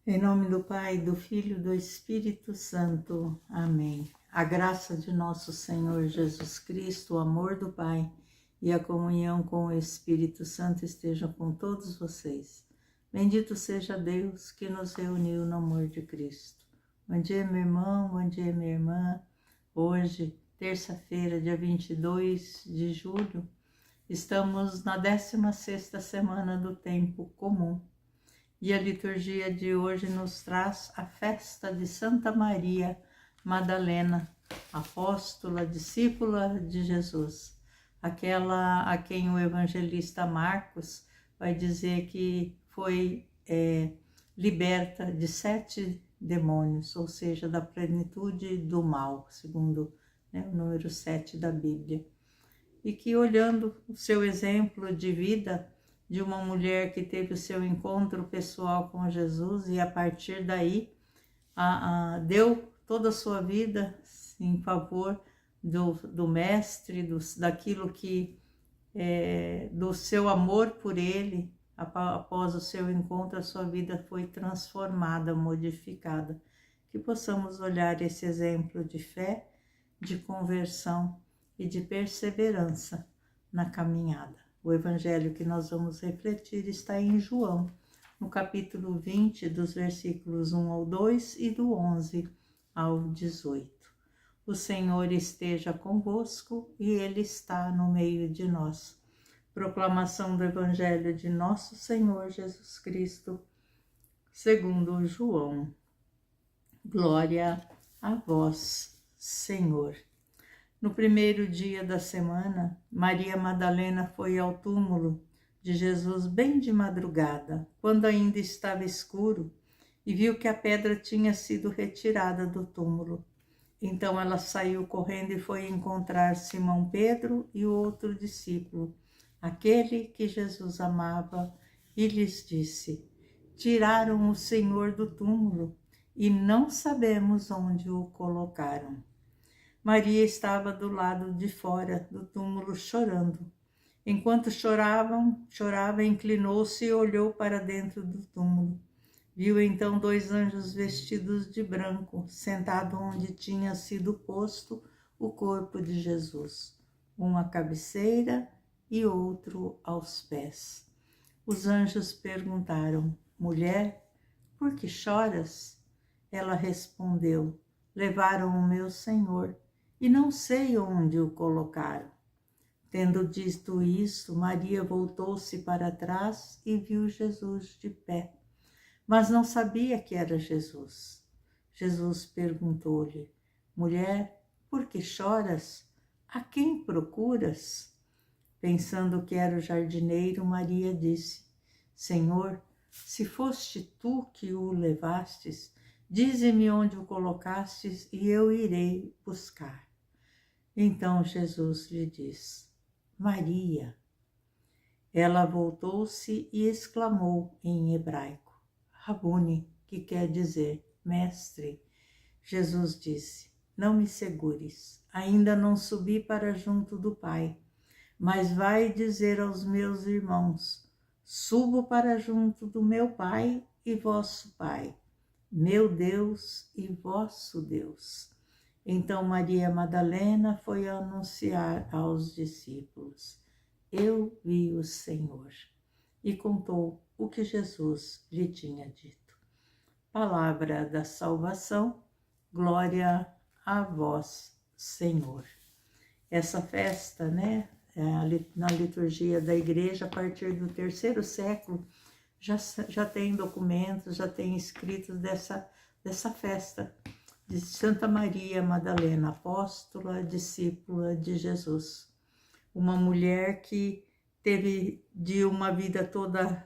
Em nome do Pai, do Filho e do Espírito Santo. Amém. A graça de nosso Senhor Jesus Cristo, o amor do Pai e a comunhão com o Espírito Santo estejam com todos vocês. Bendito seja Deus que nos reuniu no amor de Cristo. Bom dia, meu irmão, bom dia, minha irmã. Hoje, terça-feira, dia 22 de julho, estamos na 16ª semana do tempo comum. E a liturgia de hoje nos traz a festa de Santa Maria Madalena, apóstola, discípula de Jesus, aquela a quem o evangelista Marcos vai dizer que foi liberta de 7 demônios, ou seja, da plenitude do mal, segundo o número 7 da Bíblia. E que olhando o seu exemplo de vida, de uma mulher que teve o seu encontro pessoal com Jesus e a partir daí deu toda a sua vida em favor do Mestre, daquilo que do seu amor por ele. Após o seu encontro, a sua vida foi transformada, modificada. Que possamos olhar esse exemplo de fé, de conversão e de perseverança na caminhada. O evangelho que nós vamos refletir está em João, no capítulo 20, dos versículos 1 ao 2 e do 11 ao 18. O Senhor esteja convosco e Ele está no meio de nós. Proclamação do evangelho de nosso Senhor Jesus Cristo, segundo João. Glória a vós, Senhor. No primeiro dia da semana, Maria Madalena foi ao túmulo de Jesus bem de madrugada, quando ainda estava escuro, e viu que a pedra tinha sido retirada do túmulo. Então ela saiu correndo e foi encontrar Simão Pedro e o outro discípulo, aquele que Jesus amava, e lhes disse: tiraram o Senhor do túmulo e não sabemos onde o colocaram. Maria estava do lado de fora do túmulo chorando. Enquanto chorava, inclinou-se e olhou para dentro do túmulo. Viu então 2 anjos vestidos de branco, sentados onde tinha sido posto o corpo de Jesus, um à cabeceira e outro aos pés. Os anjos perguntaram: mulher, por que choras? Ela respondeu: levaram o meu Senhor e não sei onde o colocaram. Tendo dito isso, Maria voltou-se para trás e viu Jesus de pé, mas não sabia que era Jesus. Jesus perguntou-lhe: mulher, por que choras? A quem procuras? Pensando que era o jardineiro, Maria disse: Senhor, se foste tu que o levastes, dize-me onde o colocastes e eu irei buscar. Então Jesus lhe diz: Maria. Ela voltou-se e exclamou em hebraico: Rabuni, que quer dizer mestre. Jesus disse: não me segures, ainda não subi para junto do Pai, mas vai dizer aos meus irmãos: subo para junto do meu Pai e vosso Pai, meu Deus e vosso Deus. Então Maria Madalena foi anunciar aos discípulos: eu vi o Senhor, e contou o que Jesus lhe tinha dito. Palavra da salvação, glória a vós, Senhor. Essa festa, na liturgia da igreja, a partir do 3º século, já tem documentos, já tem escritos dessa festa de Santa Maria Madalena, apóstola, discípula de Jesus. Uma mulher que teve de uma vida toda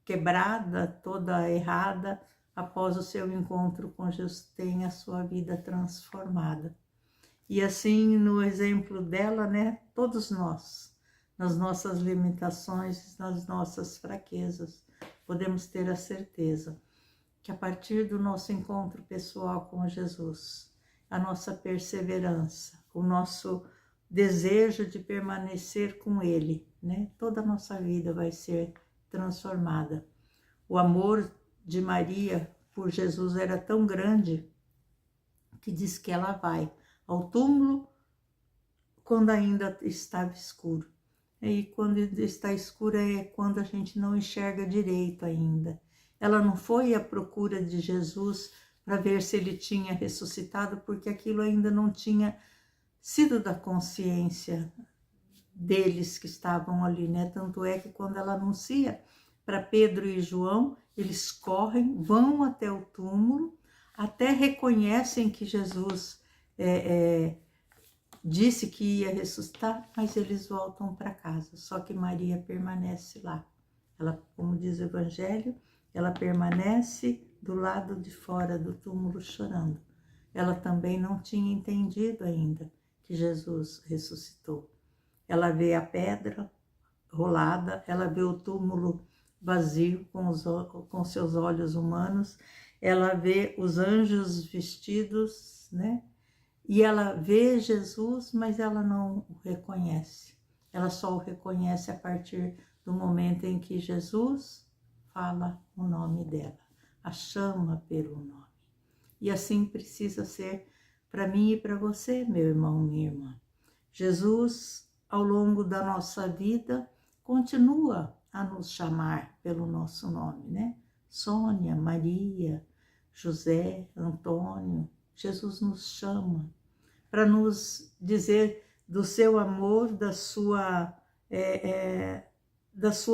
quebrada, toda errada, após o seu encontro com Jesus, tem a sua vida transformada. E assim, no exemplo dela, todos nós, nas nossas limitações, nas nossas fraquezas, podemos ter a certeza que a partir do nosso encontro pessoal com Jesus, a nossa perseverança, o nosso desejo de permanecer com Ele, toda a nossa vida vai ser transformada. O amor de Maria por Jesus era tão grande que diz que ela vai ao túmulo quando ainda estava escuro. E quando está escuro é quando a gente não enxerga direito ainda. Ela não foi à procura de Jesus para ver se ele tinha ressuscitado, porque aquilo ainda não tinha sido da consciência deles que estavam ali, né? Tanto é que quando ela anuncia para Pedro e João, eles correm, vão até o túmulo, até reconhecem que Jesus disse que ia ressuscitar, mas eles voltam para casa. Só que Maria permanece lá. Ela, como diz o Evangelho, ela permanece do lado de fora do túmulo chorando. Ela também não tinha entendido ainda que Jesus ressuscitou. Ela vê a pedra rolada, ela vê o túmulo vazio com seus olhos humanos, ela vê os anjos vestidos, né? E ela vê Jesus, mas ela não o reconhece. Ela só o reconhece a partir do momento em que Jesus fala o nome dela, a chama pelo nome. E assim precisa ser para mim e para você, meu irmão, minha irmã. Jesus, ao longo da nossa vida, continua a nos chamar pelo nosso nome, né? Sônia, Maria, José, Antônio. Jesus nos chama para nos dizer do seu amor, da sua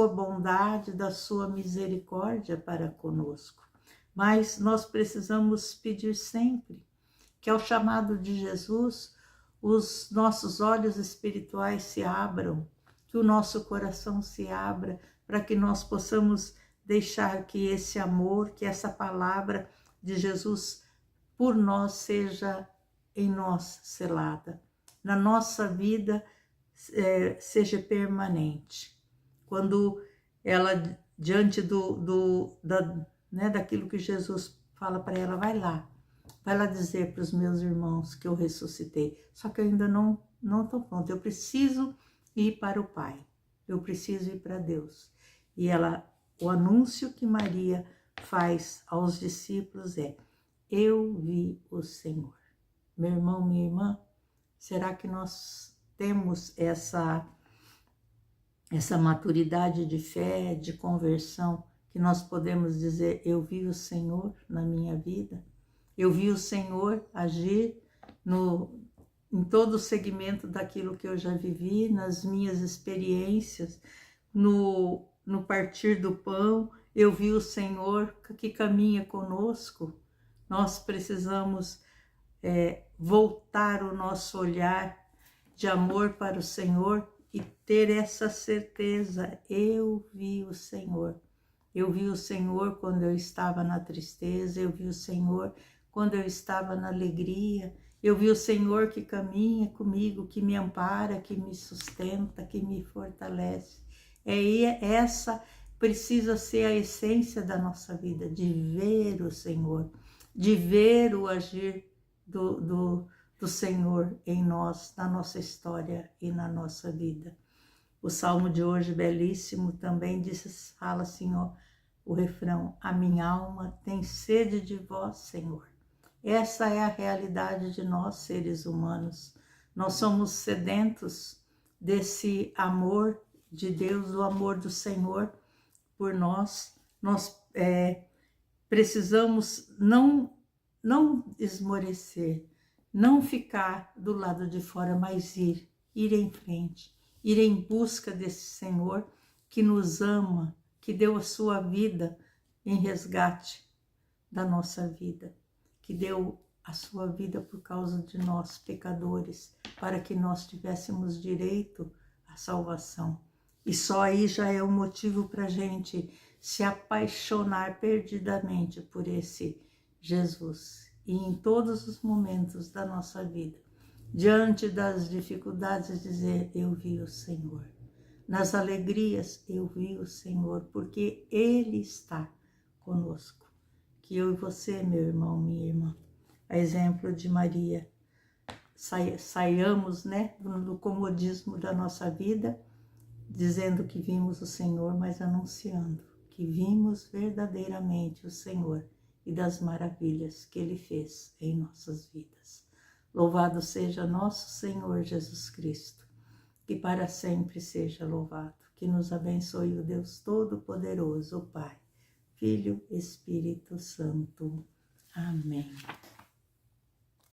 bondade, da sua misericórdia para conosco. Mas nós precisamos pedir sempre que ao chamado de Jesus, os nossos olhos espirituais se abram, que o nosso coração se abra, para que nós possamos deixar que esse amor, que essa palavra de Jesus por nós seja em nós selada, na nossa vida seja permanente. Quando ela, diante daquilo que Jesus fala para ela, vai lá dizer para os meus irmãos que eu ressuscitei, só que eu ainda não estou pronta, eu preciso ir para o Pai, eu preciso ir para Deus. E o anúncio que Maria faz aos discípulos é: eu vi o Senhor. Meu irmão, minha irmã, será que nós temos essa maturidade de fé, de conversão, que nós podemos dizer: eu vi o Senhor na minha vida? Eu vi o Senhor agir em todo o segmento daquilo que eu já vivi, nas minhas experiências, no partir do pão, eu vi o Senhor que caminha conosco. Nós precisamos voltar o nosso olhar de amor para o Senhor e ter essa certeza: eu vi o Senhor. Eu vi o Senhor quando eu estava na tristeza, eu vi o Senhor quando eu estava na alegria, eu vi o Senhor que caminha comigo, que me ampara, que me sustenta, que me fortalece. Essa precisa ser a essência da nossa vida, de ver o Senhor, de ver o agir do Senhor em nós, na nossa história e na nossa vida. O Salmo de hoje, belíssimo, também fala assim, o refrão: a minha alma tem sede de vós, Senhor. Essa é a realidade de nós, seres humanos. Nós somos sedentos desse amor de Deus, do amor do Senhor por nós. Nós precisamos não esmorecer, não ficar do lado de fora, mas ir em frente, ir em busca desse Senhor que nos ama, que deu a sua vida em resgate da nossa vida, que deu a sua vida por causa de nós, pecadores, para que nós tivéssemos direito à salvação. E só aí já é um motivo para a gente se apaixonar perdidamente por esse Jesus. E em todos os momentos da nossa vida, diante das dificuldades, dizer: eu vi o Senhor. Nas alegrias, eu vi o Senhor, porque Ele está conosco. Que eu e você, meu irmão, minha irmã, a exemplo de Maria, saiamos, né, do comodismo da nossa vida, dizendo que vimos o Senhor, mas anunciando que que vimos verdadeiramente o Senhor e das maravilhas que Ele fez em nossas vidas. Louvado seja nosso Senhor Jesus Cristo, que para sempre seja louvado, que nos abençoe o Deus Todo-Poderoso, o Pai, Filho, Espírito Santo. Amém.